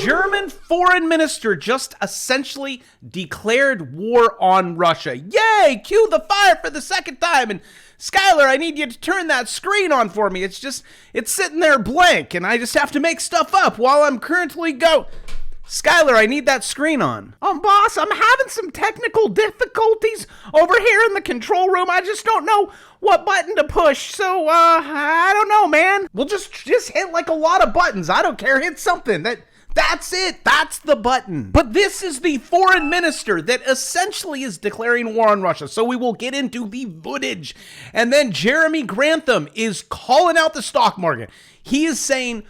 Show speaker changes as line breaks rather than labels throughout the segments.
German foreign minister just essentially declared war on Russia. Yay! Cue the fire for the second time. And Skylar, I need you to turn that screen on for me. It's sitting there blank, and I just have to make stuff up while I'm currently Skylar, I need that screen on.
Boss, I'm having some technical difficulties over here in the control room. I just don't know what button to push, so, I don't know, man.
Well, just hit like a lot of buttons. I don't care. Hit something. That's it. That's the button. But this is the foreign minister that essentially is declaring war on Russia. So we will get into the footage. And then Jeremy Grantham is calling out the stock market. He is saying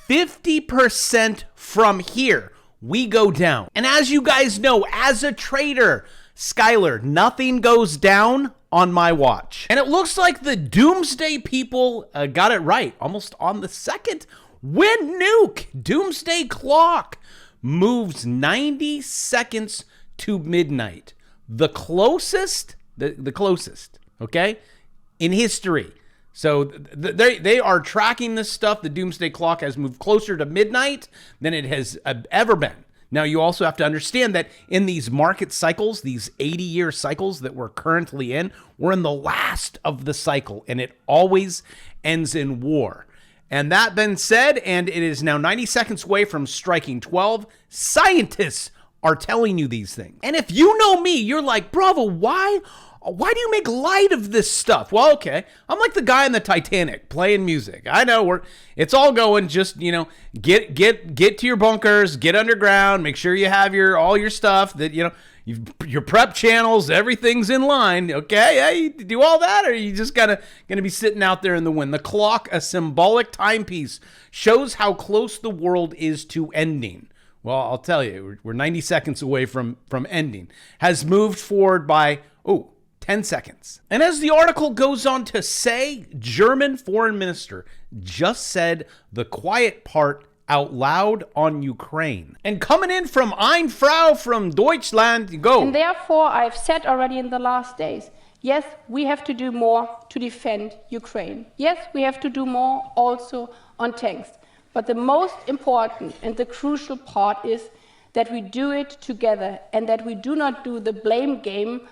50% from here, we go down. And as you guys know, as a trader, Skylar, nothing goes down on my watch. And it looks like the doomsday people got it right. Almost on the second. When Nuke Doomsday Clock moves 90 seconds to midnight, the closest, okay, in history. So they are tracking this stuff. The Doomsday Clock has moved closer to midnight than it has ever been. Now, you also have to understand that in these market cycles, these 80-year cycles that we're currently in, we're in the last of the cycle, and it always ends in war. And that being said, and it is now 90 seconds away from striking 12, scientists are telling you these things. And if you know me, you're like, Bravo, why do you make light of this stuff? Well, okay, I'm like the guy in the Titanic playing music. I know it's all going, just, get to your bunkers, get underground, make sure you have all your stuff that, your prep channels, everything's in line. Okay, yeah, you do all that, or are you just gonna be sitting out there in the wind? The clock, a symbolic timepiece, shows how close the world is to ending. Well, I'll tell you, we're 90 seconds away from ending. Has moved forward by 10 seconds. And as the article goes on to say, German foreign minister just said the quiet part out loud on Ukraine. And coming in from Ein Frau from Deutschland, go.
And therefore, I've said already in the last days, yes, we have to do more to defend Ukraine. Yes, we have to do more also on tanks. But the most important and the crucial part is that we do it together and that we do not do the blame game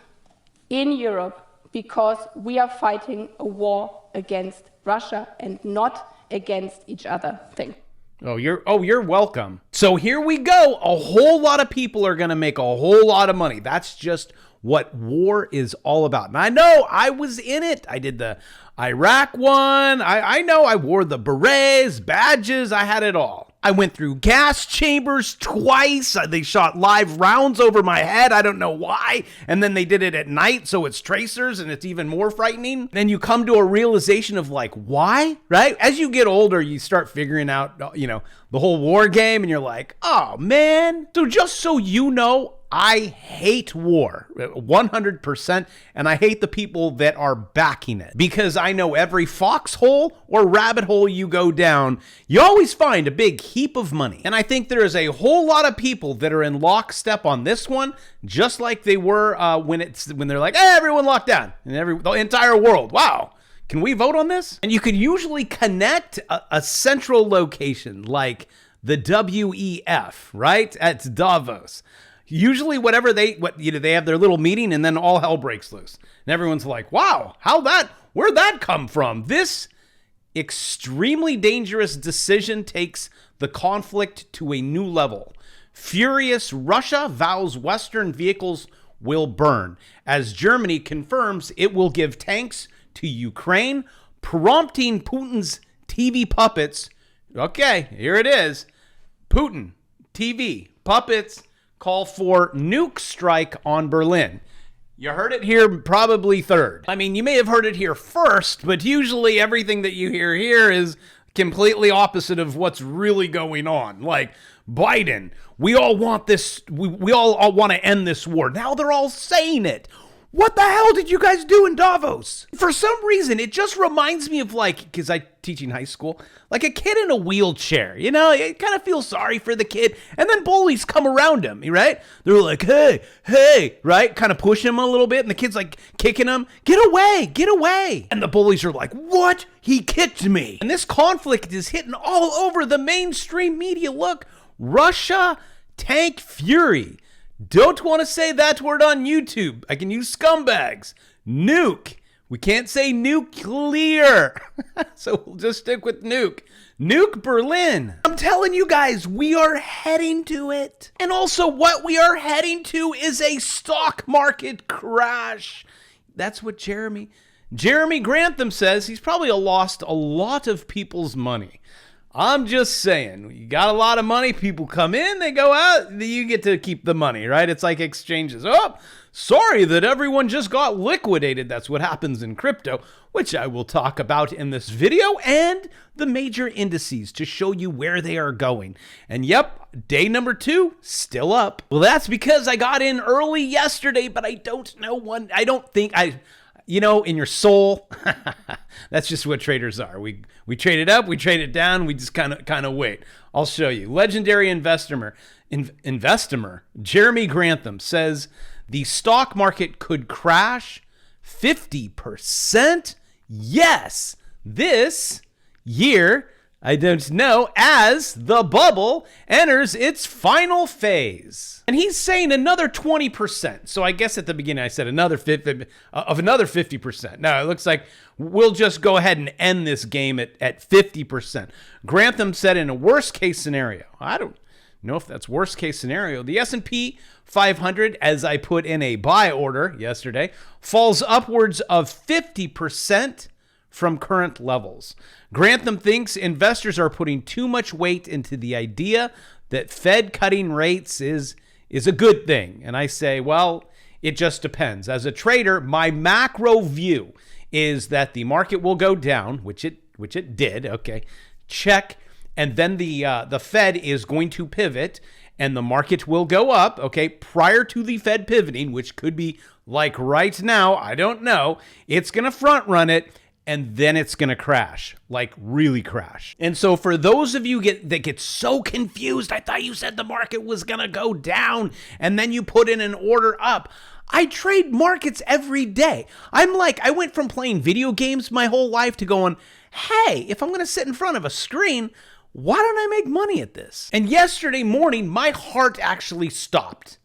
in Europe, because we are fighting a war against Russia and not against each other. Thank you.
You're welcome. So here we go. A whole lot of people are going to make a whole lot of money. That's just what war is all about. And I know I was in it. I did the Iraq one. I know I wore the berets, badges. I had it all. I went through gas chambers twice. They shot live rounds over my head. I don't know why. And then they did it at night, so it's tracers, and it's even more frightening. Then you come to a realization of like, why? Right? As you get older, you start figuring out, the whole war game, and you're like, oh, man. So just so you know, I hate war 100%, and I hate the people that are backing it, because I know every foxhole or rabbit hole you go down, you always find a big heap of money. And I think there is a whole lot of people that are in lockstep on this one, just like they were when they're like, hey, everyone locked down, and the entire world. Wow. Can we vote on this? And you can usually connect a central location like the WEF, right? At Davos. Usually whatever they have their little meeting, and then all hell breaks loose. And everyone's like, wow, where'd that come from? This extremely dangerous decision takes the conflict to a new level. Furious Russia vows Western vehicles will burn, as Germany confirms it will give tanks to Ukraine, prompting Putin's TV puppets. Okay, here it is. Putin, TV, puppets, call for nuke strike on Berlin. You heard it here probably third. I mean, you may have heard it here first, but usually everything that you hear here is completely opposite of what's really going on. Like Biden, we all want this, we all want to end this war. Now they're all saying it. What the hell did you guys do in Davos? For some reason, it just reminds me of because I teach in high school, like a kid in a wheelchair, you kind of feel sorry for the kid. And then bullies come around him, right? They're like, hey, right? Kind of push him a little bit. And the kid's like kicking him, get away. And the bullies are like, what? He kicked me. And this conflict is hitting all over the mainstream media. Look, Russia tank fury. Don't want to say that word on YouTube. I can use scumbags. Nuke. We can't say nuclear. So we'll just stick with nuke. Nuke Berlin. I'm telling you guys, we are heading to it. And also what we are heading to is a stock market crash. That's what Jeremy Grantham says. He's probably lost a lot of people's money. I'm just saying, you got a lot of money, people come in, they go out, you get to keep the money, right? It's like exchanges. Oh, sorry that everyone just got liquidated. That's what happens in crypto, which I will talk about in this video, and the major indices to show you where they are going. And yep, day number 2, still up. Well, that's because I got in early yesterday, but I don't think in your soul, that's just what traders are. We trade it up, we trade it down, we just kind of wait. I'll show you. Legendary investor Jeremy Grantham says the stock market could crash 50%. Yes, this year, I don't know, as the bubble enters its final phase. And he's saying another 20%. So I guess at the beginning I said another 50%. Now it looks like we'll just go ahead and end this game at 50%. Grantham said in a worst case scenario, I don't know if that's worst case scenario, the S&P 500, as I put in a buy order yesterday, falls upwards of 50% from current levels. Grantham thinks investors are putting too much weight into the idea that Fed cutting rates is a good thing. And I say, well, it just depends. As a trader, my macro view is that the market will go down, which it did. Okay, check. And then the Fed is going to pivot and the market will go up, okay, prior to the Fed pivoting, which could be like right now, I don't know. It's going to front run it, and then it's going to crash, like really crash. And so for those of you that get so confused, I thought you said the market was going to go down, and then you put in an order up. I trade markets every day. I went from playing video games my whole life to going, hey, if I'm going to sit in front of a screen, why don't I make money at this? And yesterday morning, my heart actually stopped.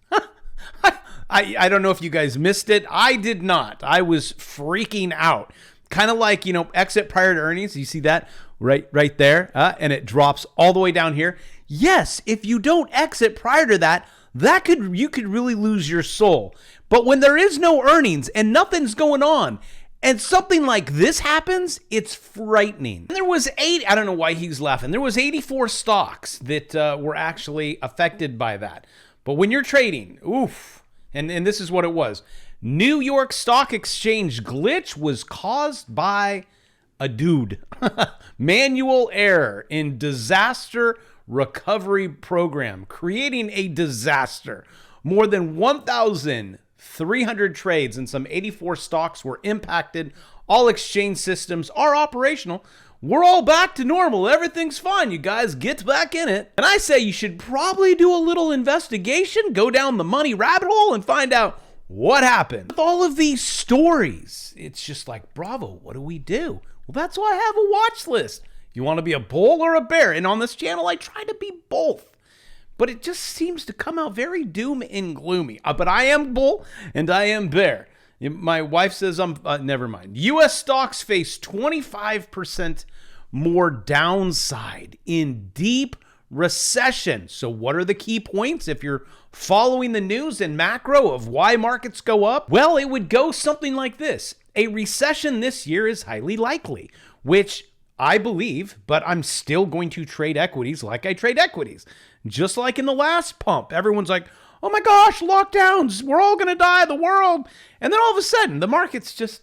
I don't know if you guys missed it. I did not. I was freaking out. Kind of like, exit prior to earnings. You see that right there? And it drops all the way down here. Yes, if you don't exit prior to that, you could really lose your soul. But when there is no earnings and nothing's going on, and something like this happens, it's frightening. And there was I don't know why he's laughing. There was 84 stocks that were actually affected by that. But when you're trading, oof, and this is what it was. New York Stock Exchange glitch was caused by a dude. Manual error in disaster recovery program, creating a disaster. More than 1,300 trades and some 84 stocks were impacted. All exchange systems are operational. We're all back to normal. Everything's fine. You guys get back in it. And I say you should probably do a little investigation, go down the money rabbit hole and find out what happened. With all of these stories, it's just like, bravo, what do we do? Well, that's why I have a watch list. You want to be a bull or a bear? And on this channel, I try to be both. But it just seems to come out very doom and gloomy. But I am bull and I am bear. My wife says I'm, never mind. U.S. stocks face 25% more downside in deep recession. So what are the key points if you're following the news and macro of why markets go up? Well, it would go something like this. A recession this year is highly likely, which I believe, but I'm still going to trade equities like I trade equities. Just like in the last pump, everyone's like, oh my gosh, lockdowns, we're all going to die, the world. And then all of a sudden, the markets just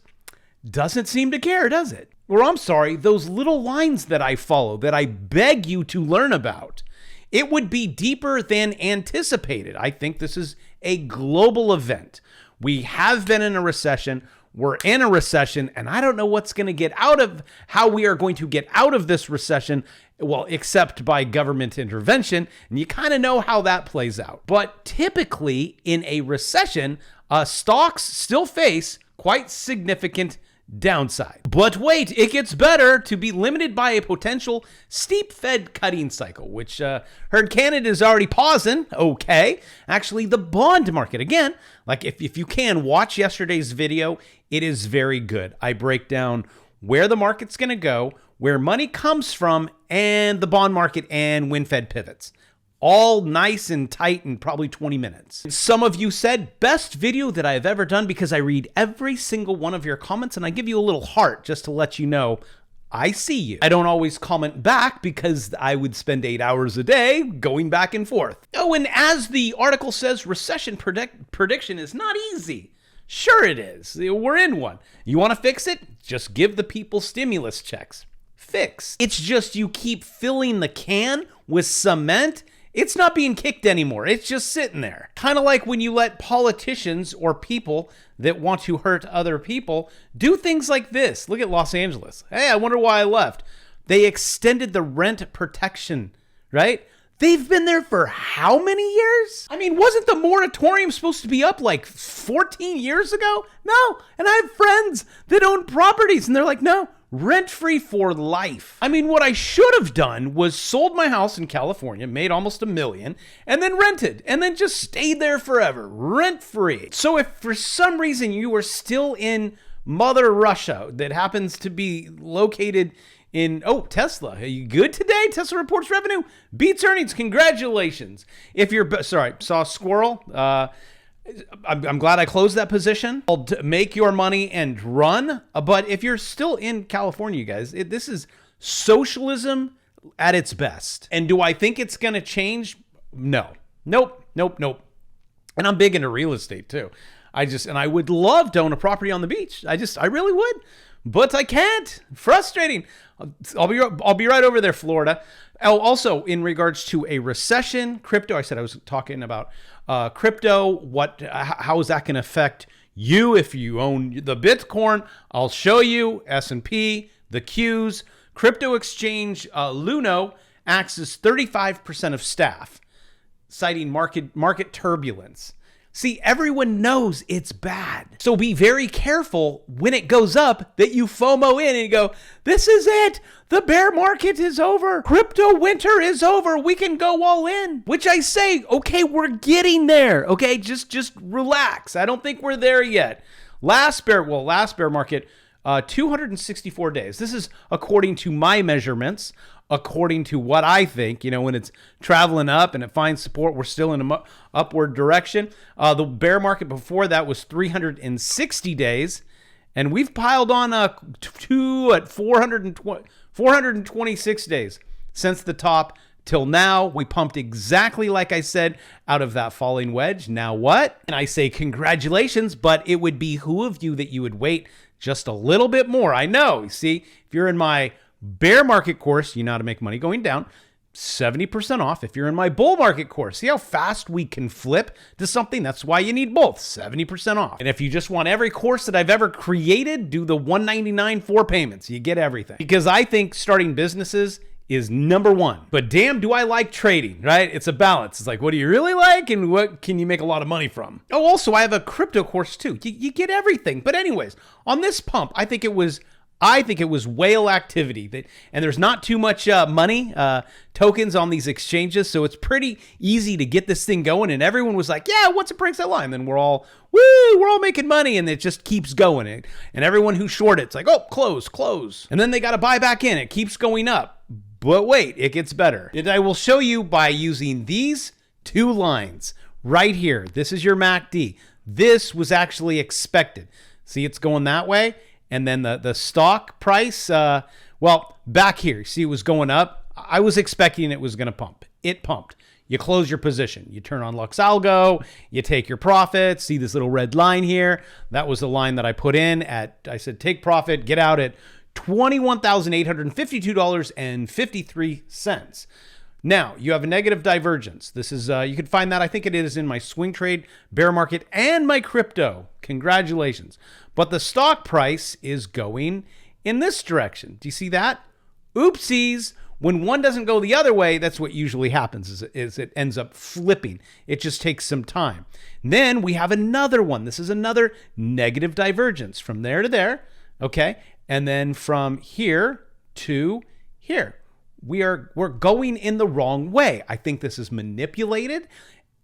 doesn't seem to care, does it? Or I'm sorry, those little lines that I follow that I beg you to learn about, it would be deeper than anticipated. I think this is a global event. We have been in a recession. We're in a recession, and I don't know what's going to get out of how we are going to get out of this recession, well, except by government intervention, and you kind of know how that plays out. But typically in a recession, stocks still face quite significant downside. But wait, it gets better, to be limited by a potential steep Fed cutting cycle, which heard Canada is already pausing. Okay. Actually, the bond market, again, like if you can watch yesterday's video, it is very good. I break down where the market's going to go, where money comes from, and the bond market and when Fed pivots. All nice and tight in probably 20 minutes. Some of you said, best video that I've ever done, because I read every single one of your comments and I give you a little heart just to let you know I see you. I don't always comment back because I would spend 8 hours a day going back and forth. Oh, and as the article says, recession prediction is not easy. Sure it is. We're in one. You want to fix it? Just give the people stimulus checks. Fix. It's just you keep filling the can with cement. It's not being kicked anymore. It's just sitting there. Kind of like when you let politicians or people that want to hurt other people do things like this. Look at Los Angeles. Hey, I wonder why I left. They extended the rent protection, right? They've been there for how many years? I mean, wasn't the moratorium supposed to be up like 14 years ago? No. And I have friends that own properties and they're like, no, rent-free for life. I mean, what I should have done was sold my house in California, made almost $1 million, and then rented, and then just stayed there forever, rent-free. So if for some reason you are still in Mother Russia that happens to be located in, oh, Tesla, are you good today? Tesla reports revenue, beats earnings, congratulations. If you're, sorry, saw a squirrel, I'm glad I closed that position. I'll make your money and run. But if you're still in California, you guys, this is socialism at its best. And do I think it's going to change? No. Nope. And I'm big into real estate too. And I would love to own a property on the beach. I really would, but I can't. Frustrating. I'll be right over there, Florida. Oh, also in regards to a recession, crypto, I said I was talking about crypto. How is that going to affect you if you own the Bitcoin? I'll show you. S&P, the Qs, crypto exchange Luno acts as 35% of staff, citing market turbulence. See, everyone knows it's bad. So be very careful when it goes up that you FOMO in and you go, this is it. The bear market is over. Crypto winter is over. We can go all in. Which I say, okay, we're getting there. Okay, just relax. I don't think we're there yet. Last bear market, 264 days. This is according to my measurements. According to what I think, when it's traveling up and it finds support, we're still in an upward direction. The bear market before that was 360 days, and we've piled on 426 days since the top till now. We pumped exactly like I said out of that falling wedge. Now what? And I say congratulations, but it would behoove you that you would wait just a little bit more. I know. You see, if you're in my bear market course, you know how to make money going down, 70% off. If you're in my bull market course, see how fast we can flip to something? That's why you need both, 70% off. And if you just want every course that I've ever created, do the $199 4 payments. You get everything. Because I think starting businesses is number one. But damn, do I like trading, right? It's a balance. It's like, what do you really like and what can you make a lot of money from? Oh, also, I have a crypto course too. You get everything. But anyways, on this pump, I think it was whale activity, and there's not too much money, tokens on these exchanges, so it's pretty easy to get this thing going. And everyone was like, yeah, once it breaks that line, then we're all making money, and it just keeps going. And everyone who shorted, it's like, oh, close. And then they got to buy back in. It keeps going up. But wait, it gets better. And I will show you by using these two lines right here. This is your MACD. This was actually expected. See, it's going that way. And then the stock price, back here, see it was going up. I was expecting it was going to pump. It pumped. You close your position. You turn on LuxAlgo. You take your profit. See this little red line here? That was the line that I put in I said, take profit, get out at $21,852.53. Now, you have a negative divergence. This is, you can find that, I think it is in my swing trade, bear market, and my crypto. Congratulations. But the stock price is going in this direction. Do you see that? Oopsies. When one doesn't go the other way, that's what usually happens, is it ends up flipping. It just takes some time. And then we have another one. This is another negative divergence from there to there. Okay. And then from here to here, we're going in the wrong way. I think this is manipulated,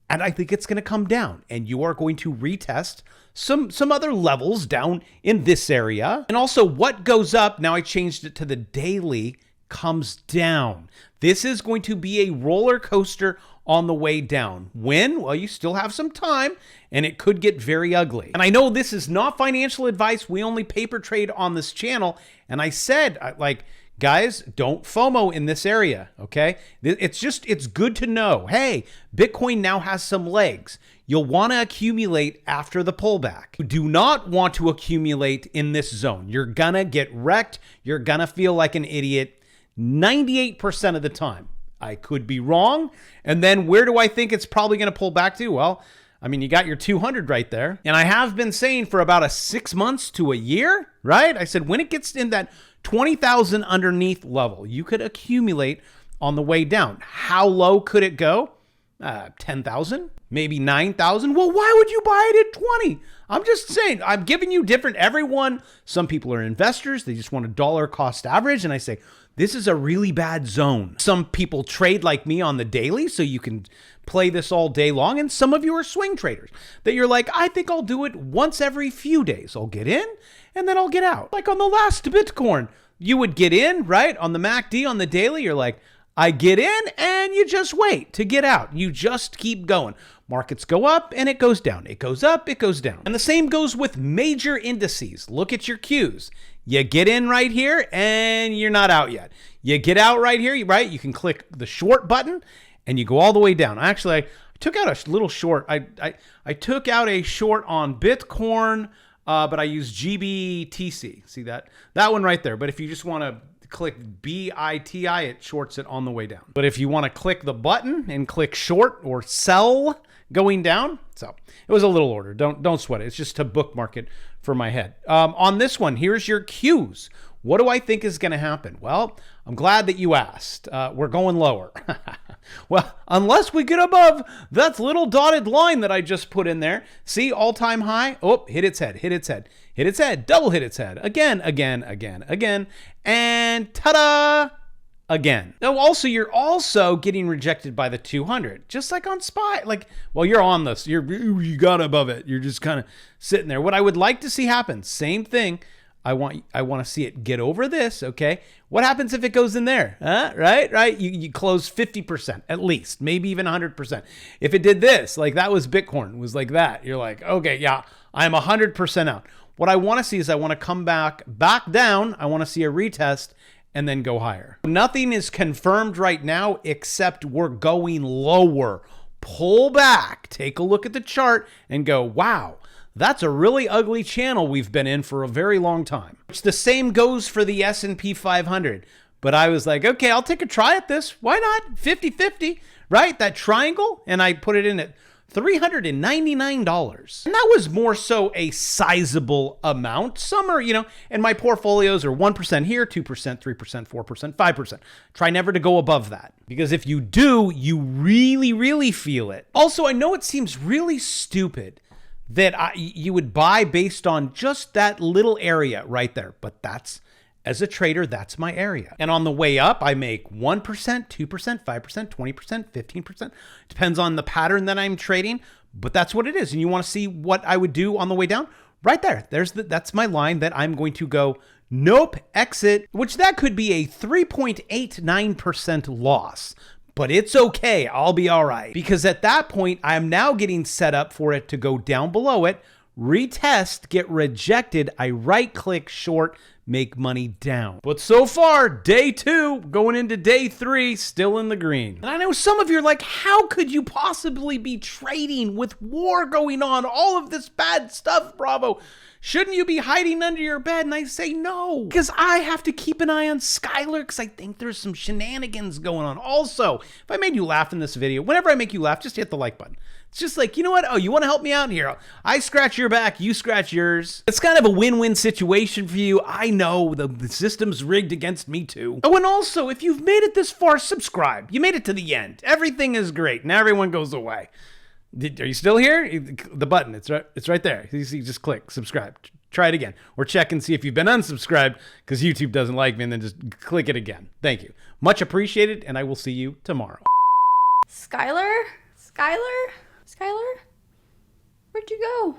and I think it's going to come down, and you are going to retest some other levels down in this area. And also what goes up, now I changed it to the daily, comes down. This is going to be a roller coaster on the way down. When? Well, you still have some time, and it could get very ugly. And I know this is not financial advice. We only paper trade on this channel. And I said, like, guys, don't FOMO in this area, okay? It's good to know, hey, Bitcoin now has some legs. You'll want to accumulate after the pullback. You do not want to accumulate in this zone. You're gonna get wrecked. You're gonna feel like an idiot 98% of the time. I could be wrong. And then where do I think it's probably going to pull back to? Well, I mean, you got your 200 right there. And I have been saying for about 6 months to a year, right? I said when it gets in that 20,000 underneath level, you could accumulate on the way down. How low could it go? 10,000, maybe 9,000. Well, why would you buy it at 20? I'm just saying, I'm giving you different, everyone. Some people are investors. They just want a dollar cost average. And I say, this is a really bad zone. Some people trade like me on the daily, so you can play this all day long. And some of you are swing traders that you're like, I think I'll do it once every few days. I'll get in and then I'll get out. Like on the last Bitcoin, you would get in, right? On the MACD, on the daily, you're like, I get in and you just wait to get out. You just keep going. Markets go up and it goes down. It goes up, it goes down. And the same goes with major indices. Look at your Qs. You get in right here and you're not out yet. You get out right here, right? You can click the short button and you go all the way down. Actually, I took out a little short. I took out a short on Bitcoin, but I used GBTC. See that? That one right there. But if you just want to click BITI, it shorts it on the way down. But if you want to click the button and click short or sell going down, so it was a little order. Don't sweat it. It's just to bookmark it for my head. On this one, here's your Qs. What do I think is going to happen? Well, I'm glad that you asked. We're going lower. Well, unless we get above that little dotted line that I just put in there. See, all-time high. Oh, hit its head, hit its head, hit its head, double hit its head. Again, and ta-da! Again. Now, also, you're also getting rejected by the 200, just like on SPY. Like, well, you're on this. You got above it. You're just kind of sitting there. What I would like to see happen, same thing. I want to see it get over this, okay? What happens if it goes in there? Right? You close 50% at least, maybe even 100%. If it did this, like that was Bitcoin, was like that. You're like, okay, yeah, I'm 100% out. What I want to see is I want to come back down. I want to see a retest and then go higher. Nothing is confirmed right now except we're going lower. Pull back, take a look at the chart and go, wow. That's a really ugly channel we've been in for a very long time. Which the same goes for the S&P 500. But I was like, okay, I'll take a try at this. Why not? 50-50, right? That triangle. And I put it in at $399. And that was more so a sizable amount. Some are, and my portfolios are 1% here, 2%, 3%, 4%, 5%. Try never to go above that. Because if you do, you really, really feel it. Also, I know it seems really stupid that you would buy based on just that little area right there. But as a trader, that's my area. And on the way up, I make 1%, 2%, 5%, 20%, 15%. Depends on the pattern that I'm trading, but that's what it is. And you want to see what I would do on the way down? Right there. That's my line that I'm going to go, nope, exit, which that could be a 3.89% loss. But it's okay. I'll be all right. Because at that point, I'm now getting set up for it to go down below it, retest, get rejected. I right click short, make money down. But so far, day 2, going into day 3, still in the green. And I know some of you are like, how could you possibly be trading with war going on? All of this bad stuff, Bravo. Shouldn't you be hiding under your bed? And I say no, because I have to keep an eye on Skylar because I think there's some shenanigans going on. Also, if I made you laugh in this video, whenever I make you laugh, just hit the like button. It's just like, you know what? Oh, you want to help me out here? I scratch your back, you scratch yours. It's kind of a win-win situation for you. I know the system's rigged against me too. Oh, and also, if you've made it this far, subscribe. You made it to the end. Everything is great. Now everyone goes away. Are you still here? The button, it's right there. You just click subscribe. Try it again. Or check and see if you've been unsubscribed because YouTube doesn't like me, and then just click it again. Thank you. Much appreciated, and I will see you tomorrow.
Skylar? Skylar? Skylar? Where'd you go?